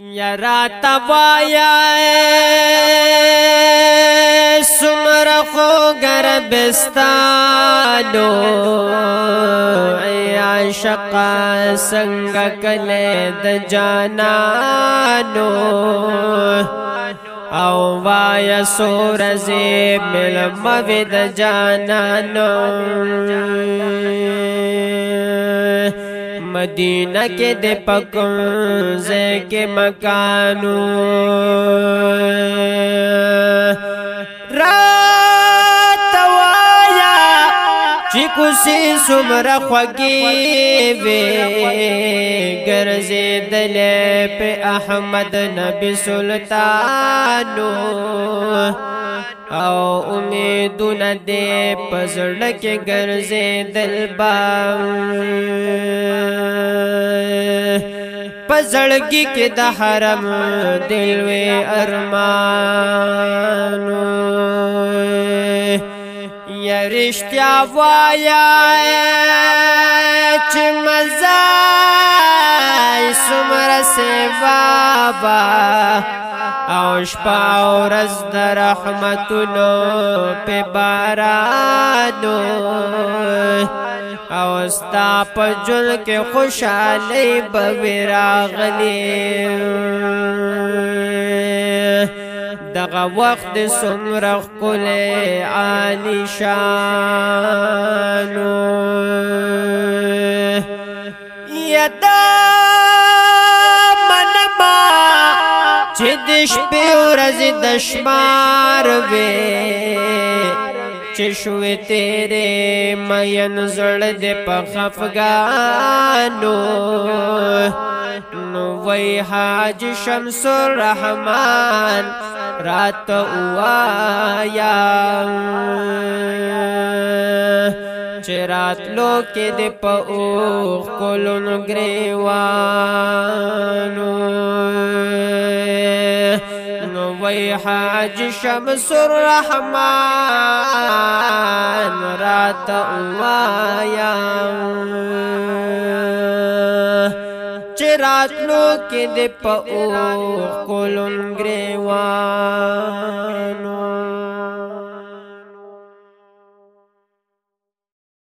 یرا توایا سمر خو گربستانو ای عاشق سنگ کله د جانانو او وایا سورزی مل موید جانانو مدینہ کے دے پکنزے کے مکانو رات وایا چی کسی سمر خوگی وے گرزے دلے پہ احمد نبی سلطانو او امیدون دے پزڑک گرزے دلبا پزڑکی کے دا حرم دلوے ارمانو یا رشتیا وایا چی مزای سمر سے بابا او شپا او رز در رحمتونو پہ بارانو او ستا پا جل کے خوشحالی بویراغلی دغا وقت سمرخ کل عالی شانو یدا منما چی دش پی ورز دشمار وے چشوی تیرے مین زرد پا خفگانو نو وی حاج شمس الرحمن رات اوایا چرات لو کے دے پا اوخ کلون گریوانو نو وی حاج شمس الرحمن رات اوایا چرات لو کے دے پا اوخ کلون گریوانو